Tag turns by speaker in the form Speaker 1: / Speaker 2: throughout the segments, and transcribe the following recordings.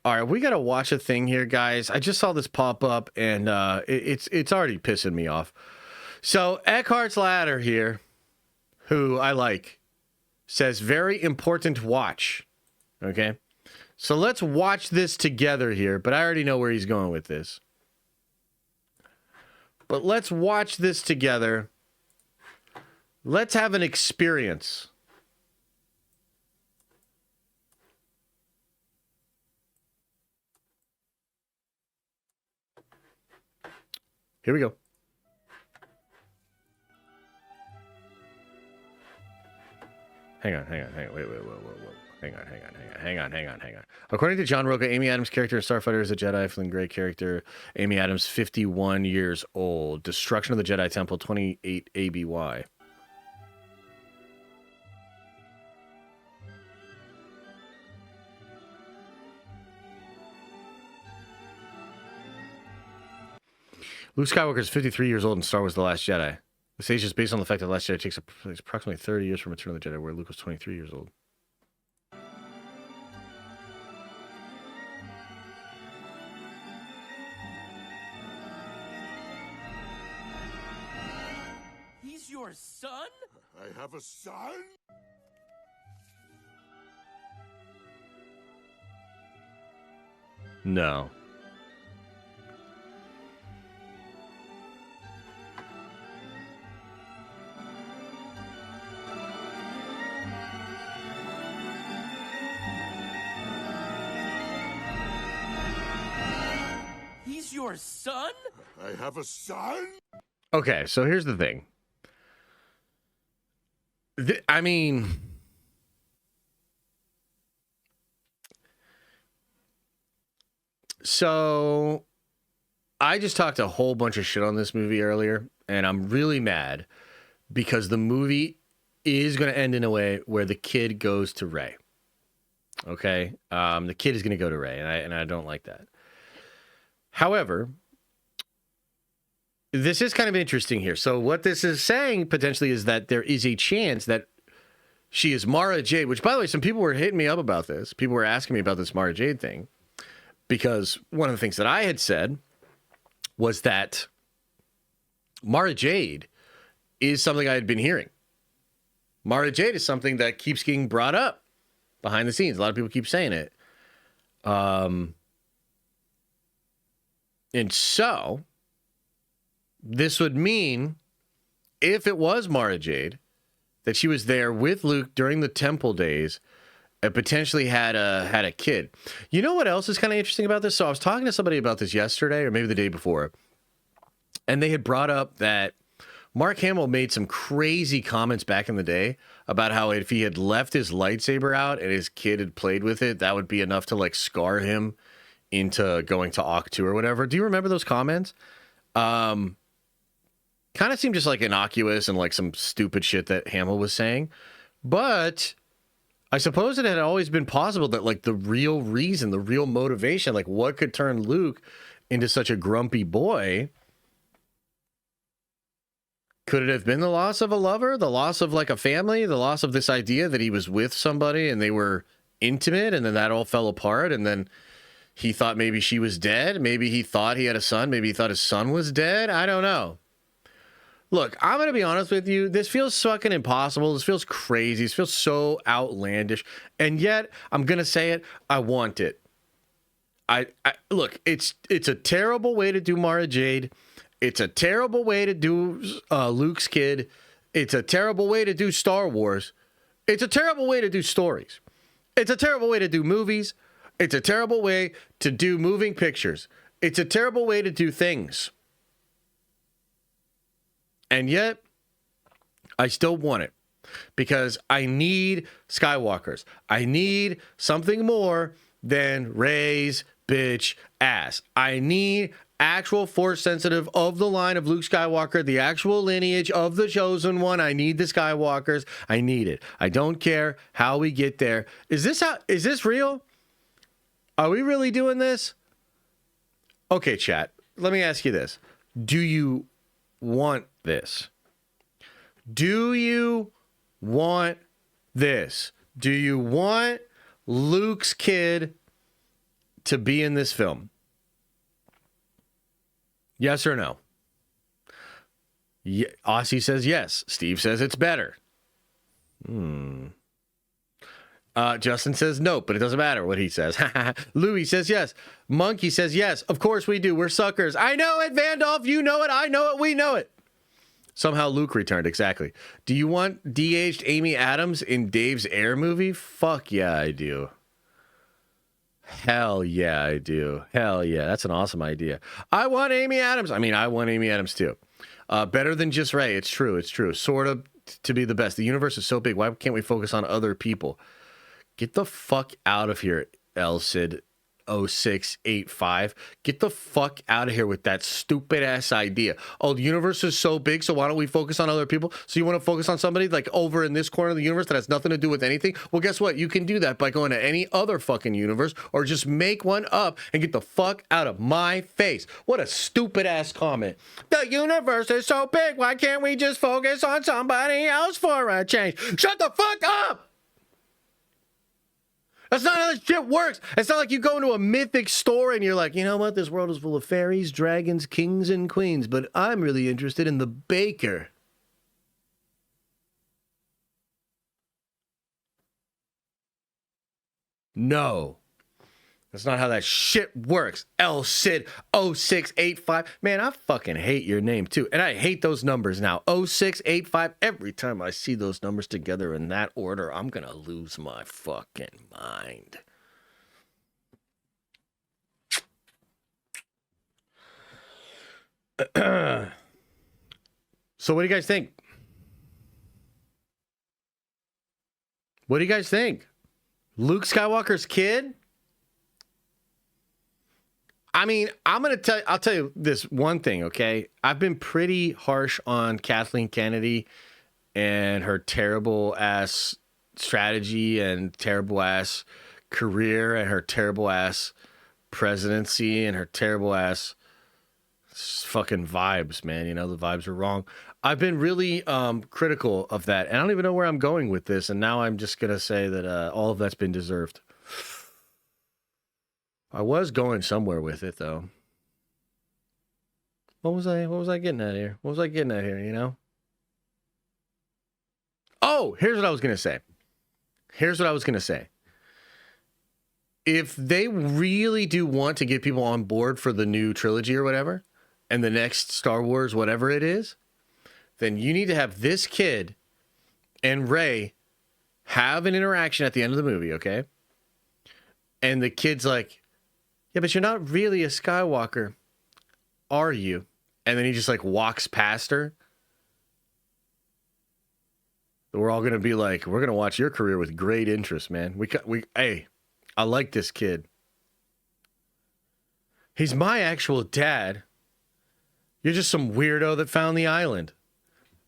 Speaker 1: All right, we got to watch a thing here, guys. I just saw this pop up, and it's already pissing me off. So Eckhart's Ladder here, who I like, says very important watch. Okay, so let's watch this together here. But I already know where he's going with this. But let's watch this together. Let's have an experience. Here we go. Hang on. Wait. Hang on. According to John Roca, Amy Adams' character in Starfighter is a Jedi. Flynn Gray character. Amy Adams, 51 years old. Destruction of the Jedi Temple, 28 ABY. Luke Skywalker is 53 years old in Star Wars The Last Jedi. This age is based on the fact that The Last Jedi takes approximately 30 years from Return of the Jedi, where Luke was 23 years old.
Speaker 2: He's your son?
Speaker 3: I have a son?
Speaker 1: No.
Speaker 2: He's your son?
Speaker 3: I have a son?
Speaker 1: Okay, so here's the thing. I mean, so I just talked a whole bunch of shit on this movie earlier, and I'm really mad because the movie is going to end in a way where the kid goes to Rey. Okay, the kid is going to go to Rey, and I don't like that. However, this is kind of interesting here. So what this is saying potentially is that there is a chance that she is Mara Jade, which, by the way, some people were hitting me up about this. People were asking me about this Mara Jade thing because one of the things that I had said was that Mara Jade is something I had been hearing. Mara Jade is something that keeps getting brought up behind the scenes. A lot of people keep saying it. And so this would mean, if it was Mara Jade, that she was there with Luke during the temple days and potentially had a kid. You know what else is kind of interesting about this? So I was talking to somebody about this yesterday or maybe the day before, and they had brought up that Mark Hamill made some crazy comments back in the day about how if he had left his lightsaber out and his kid had played with it, that would be enough to like scar him into going to Octu or whatever. Do you remember those comments? Kind of seemed just like innocuous and like some stupid shit that Hamill was saying. But I suppose it had always been possible that like the real reason, the real motivation, like what could turn Luke into such a grumpy boy, could it have been the loss of a lover, the loss of like a family, the loss of this idea that he was with somebody and they were intimate and then that all fell apart and then he thought maybe she was dead. Maybe he thought he had a son. Maybe he thought his son was dead. I don't know. Look, I'm going to be honest with you. This feels fucking impossible. This feels crazy. This feels so outlandish. And yet, I'm going to say it. I want it. Look, it's a terrible way to do Mara Jade. It's a terrible way to do Luke's kid. It's a terrible way to do Star Wars. It's a terrible way to do stories. It's a terrible way to do movies. It's a terrible way to do moving pictures. It's a terrible way to do things. And yet, I still want it because I need Skywalkers. I need something more than Rey's bitch ass. I need actual Force sensitive of the line of Luke Skywalker, the actual lineage of the chosen one. I need the Skywalkers. I need it. I don't care how we get there. Is this real? Are we really doing this? Okay, chat. Let me ask you this. Do you want this? Do you want this? Do you want Luke's kid to be in this film? Yes or no? Aussie says yes. Steve says it's better. Justin says no, but it doesn't matter what he says. Louis says yes. Monkey says yes. Of course we do. We're suckers. I know it, Vandolph. You know it. I know it. We know it. Somehow Luke returned. Exactly. Do you want de-aged Amy Adams in Dave's Air movie? Fuck yeah, I do. Hell yeah, I do. Hell yeah. That's an awesome idea. I want Amy Adams. I mean, I want Amy Adams too. Better than just Ray. It's true. It's true. Sort of to be the best. The universe is so big. Why can't we focus on other people? Get the fuck out of here, Elsid 0685. Get the fuck out of here with that stupid ass idea. Oh, the universe is so big, so why don't we focus on other people? So you want to focus on somebody like over in this corner of the universe that has nothing to do with anything? Well, guess what? You can do that by going to any other fucking universe or just make one up and get the fuck out of my face. What a stupid ass comment. The universe is so big, why can't we just focus on somebody else for a change? Shut the fuck up! That's not how this shit works. It's not like you go into a mythic store and you're like, you know what? This world is full of fairies, dragons, kings, and queens, but I'm really interested in the baker. No. That's not how that shit works. L Sid 0685. Man, I fucking hate your name too. And I hate those numbers now. 0685. Every time I see those numbers together in that order, I'm going to lose my fucking mind. So what do you guys think? What do you guys think? Luke Skywalker's kid? I mean, I'll tell you this one thing, okay? I've been pretty harsh on Kathleen Kennedy and her terrible ass strategy and terrible ass career and her terrible ass presidency and her terrible ass fucking vibes, man. You know, the vibes are wrong. I've been really critical of that. And I don't even know where I'm going with this. And now I'm just going to say that all of that's been deserved. I was going somewhere with it, though. What was I getting at here? What was I getting at here, you know? Oh, here's what I was going to say. If they really do want to get people on board for the new trilogy or whatever, and the next Star Wars, whatever it is, then you need to have this kid and Rey have an interaction at the end of the movie, okay? And the kid's like, yeah, but you're not really a Skywalker, are you? And then he just like walks past her. We're all going to be like, we're going to watch your career with great interest, man. Hey, I like this kid. He's my actual dad. You're just some weirdo that found the island.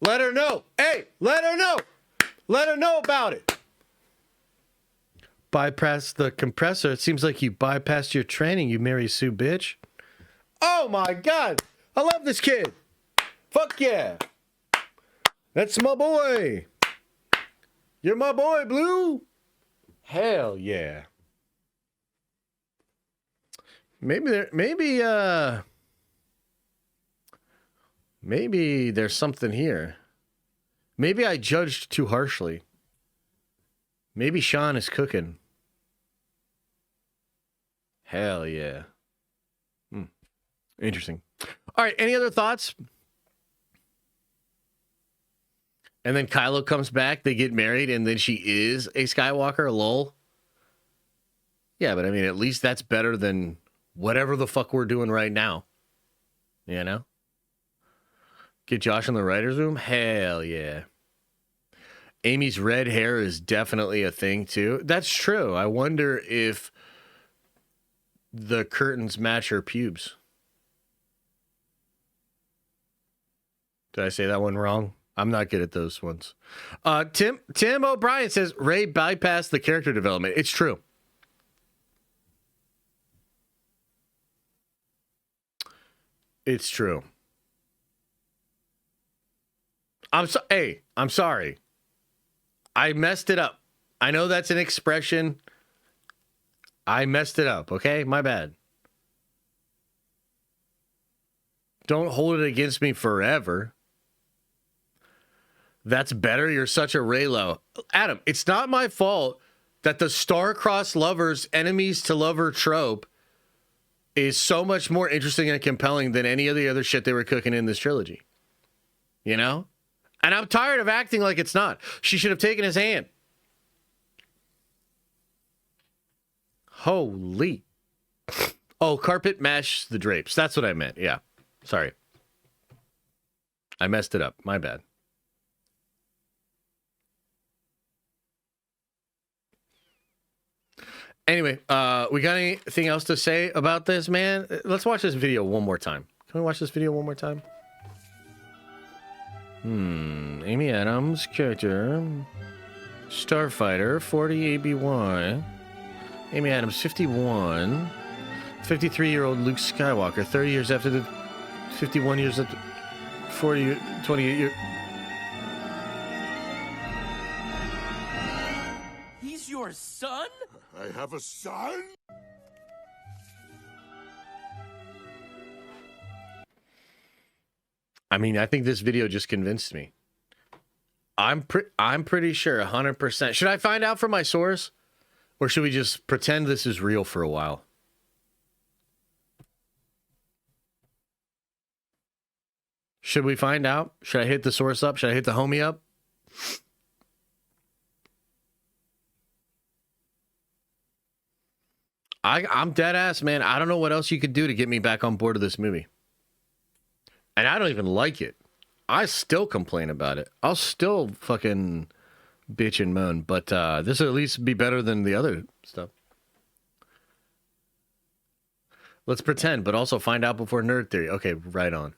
Speaker 1: Let her know. Hey, let her know. Let her know about it. Bypass the compressor. It seems like you bypassed your training, you Mary Sue bitch. Oh my God. I love this kid. Fuck yeah. That's my boy. You're my boy, Blue. Hell yeah. Maybe there's something here. Maybe I judged too harshly. Maybe Sean is cooking. Hell yeah. Interesting. All right, any other thoughts? And then Kylo comes back, they get married, and then she is a Skywalker, lol. Yeah, but I mean, at least that's better than whatever the fuck we're doing right now. You know? Get Josh in the writer's room? Hell yeah. Amy's red hair is definitely a thing, too. That's true. I wonder if the curtains match her pubes. Did I say that one wrong? I'm not good at those ones. Tim O'Brien says, Ray bypassed the character development. It's true. It's true. I'm sorry. I messed it up. I know that's an expression. I messed it up, okay? My bad. Don't hold it against me forever. That's better. You're such a Raylo. Adam, it's not my fault that the star-crossed lovers, enemies to lover trope is so much more interesting and compelling than any of the other shit they were cooking in this trilogy. You know? And I'm tired of acting like it's not. She should have taken his hand. Holy. Oh, carpet mesh the drapes. That's what I meant. Yeah. Sorry. I messed it up. My bad. Anyway, we got anything else to say about this, man? Let's watch this video one more time. Can we watch this video one more time? Amy Adams, character. Starfighter, 40 ABY. Amy Adams, 51. 53-year-old Luke Skywalker, 30 years after the... 51 years after... 40... 28 years...
Speaker 2: He's your son?
Speaker 3: I have a son?
Speaker 1: I mean, I think this video just convinced me. I'm pretty sure, 100%. Should I find out from my source? Or should we just pretend this is real for a while? Should we find out? Should I hit the source up? Should I hit the homie up? I'm dead ass, man. I don't know what else you could do to get me back on board of this movie. And I don't even like it. I still complain about it. I'll still fucking bitch and moan. But this will at least be better than the other stuff. Let's pretend, but also find out before Nerd Theory. Okay, right on.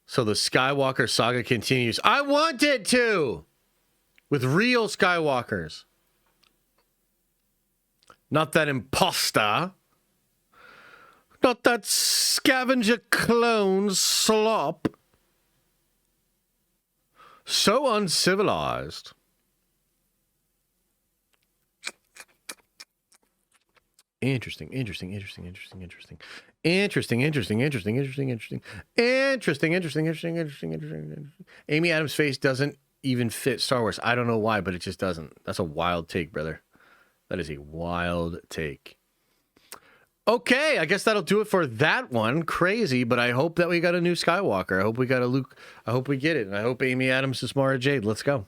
Speaker 1: So the Skywalker saga continues. I want it to! With real Skywalkers. Not that imposter. Not that scavenger clone slop. So uncivilized. Interesting. Amy Adams' face doesn't even fit Star Wars. I don't know why, but it just doesn't. That's a wild take, brother. That is a wild take. Okay, I guess that'll do it for that one. Crazy, but I hope that we got a new Skywalker. I hope we got a Luke. I hope we get it. And I hope Amy Adams is Mara Jade. Let's go.